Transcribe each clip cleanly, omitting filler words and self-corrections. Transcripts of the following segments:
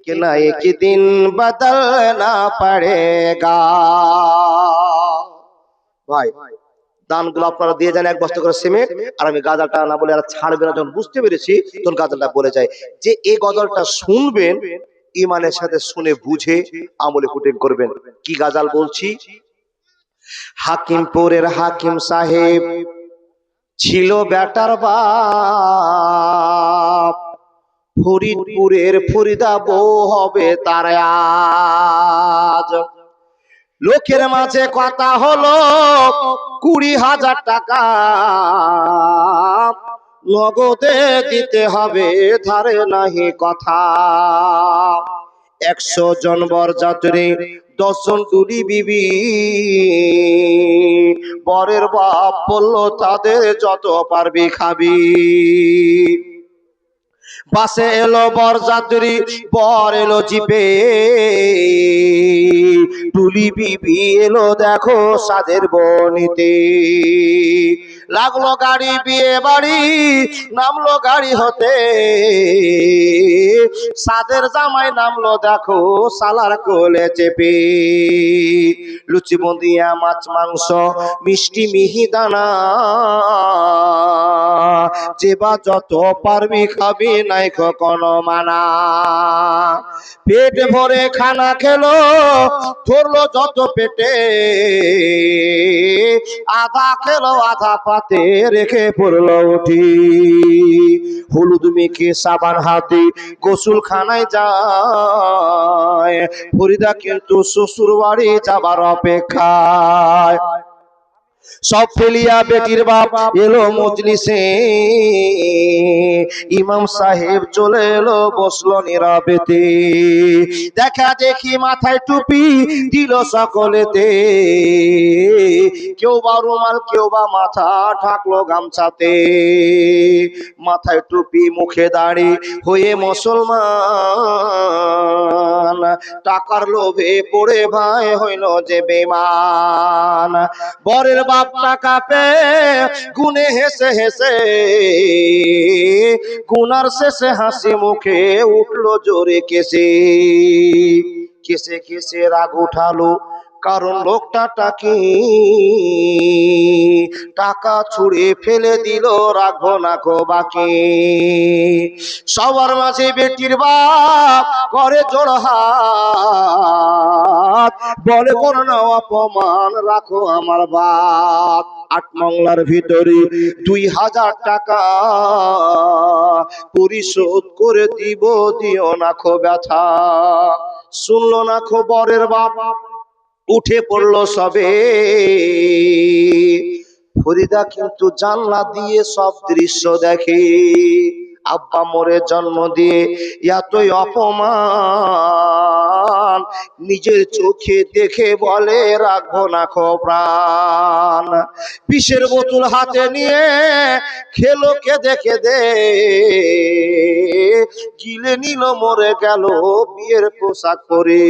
ना एक दिन बदलना पड़ेगा। ভাই দানগুলো আপনারা দিয়ে যান, 1 বস্তা করে সিমেন্ট। আর আমি গাজালটা না বলে আর ছাড়বে না, যখন বুঝতে পেরেছি তখন গাজালটা বলে যায় যে এই গজলটা শুনবেন ইমানের সাথে, শুনে বুঝে আমলে ফুটিং করবেন। কি গাজাল বলছি? হাকিমপুরের হাকিম সাহেব ছিল বেটার বাপ, ফরিদপুরের ফরিদা বউ হবে তার আজ। লোকের মাঝে কথা হলো 20,000 টাকা নগদে দিতে হবে, ধারে নাহি কথা। 100 জন বরযাত্রী, 10 জন দুলি বিবি। বরের বাপ বলল তাদের যত পারবি খাবি। বাসে এলো বরযাত্রী, বর এলো জিপে, টুলি বিবি এলো দেখো সাদের বনিতে। লাগলো গাড়ি, বিয়ে বাড়ি, নামলো গাড়ি হতে, সাদের জামাই নামলো দেখো সালার কোলে চেপে। লুচি বুন্দিয়া, মাছ মাংস, মিষ্টি মিহিদানা, যেবা যত পারবি খাবি, নাই কোনো মানা। পেট ভরে খানা খেলো, ধরলো যত পেটে, আধা খেলো আধা পাতে রেখে পড়লো উঠি। হলুদ মেখে সাবান হাতে গোসল খানায় যায়, ফরিদা কিন্তু শ্বশুর বাড়ি যাবার অপেক্ষায়। সব ফেলিয়া বেটির বাপ এলো মজলিসে, ইমাম সাহেব চলে এলো বসলো নীরবেতে। দেখা দেখি মাথায় টুপি দিল সকলেতে, কেউ বা রুমাল, কেউ বা মাথা ঢাকলো গামছাতে। মাথায় টুপি, মুখে দাড়ি, হয়ে মুসলমান, টাকার লোভে পড়ে ভাই হইল যে বেঈমান। বরের বাপ টাকা পেয়ে গুনে হেসে হেসে, গুনার শেষে হাসি মুখে উঠলো জোরে কেসে। কেসে কেসে রাগ উঠালো, কারণ লোকটা টাকি টাকা ছুঁড়ে ফেলে দিল, রাখবো না কো বাকি। সবার মাঝে বেটির বাপ করে জোড়হাত, বলে করো না অপমান, রাখো আমার বাপ। 8 মংলার ভিতরে 2,000 টাকা পরিশোধ করে দিব, দিও না খো ব্যথা। শুনলো না খো বরের বাপ, উঠে পড়লো সবে। ফরিদা কিন্তু জানলা দিয়ে সব দৃশ্য দেখে। আব্বা মোরে জন্ম দিয়ে এতই অপমান, নিজের চোখে দেখে বলে রাখবো না খো প্রাণ। বিষের বোতল হাতে নিয়ে খেলো কেঁদে কেঁদে, গিলে নিল মরে গেল বিয়ের পোশাক পরে।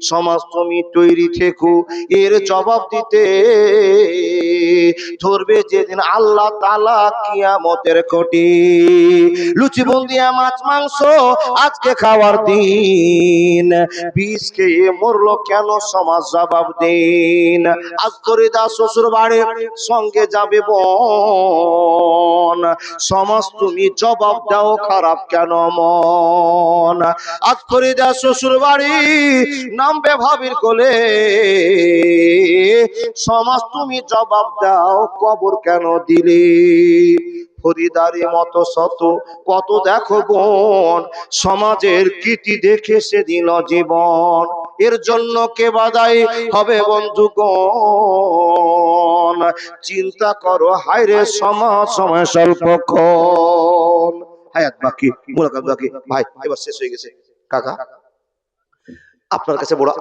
সমাজ তুমি তৈরি থেকো এর জবাব দিতে, ধরবে যেদিন আল্লাহ তাআলা কিয়ামতের কোটি। লুচি বুন্দিয়া, মাছ মাংস আজকে খাওয়ার দিন, বিষ খেয়ে মরলো কেন সমাজ জবাব দিন। আজ ফরিদা শ্বশুর বাড়ির সঙ্গে যাবে বোন, সমাজ তুমি জবাব দাও খারাপ কেন মন। আজ ফরিদা শ্বশুর বাড়ি নামবে ভাবির কোলে, সমাজ তুমি জবাব দাও কবর কেন দিলে। ফরিদারি মতো শত কত দেখো বোন, সমাজের কীর্তি দেখে সে দিল জীবন। এর জন্য কে বাদাই হবে বন্ধুগণ, চিন্তা করো হায়রে সমাজ সময় স্বল্পক্ষণ। হায়াত বাকি, মোলাকাত বাকি। ভাই এবার শেষ হয়ে গেছে। কাকা আপনার কাছে বড়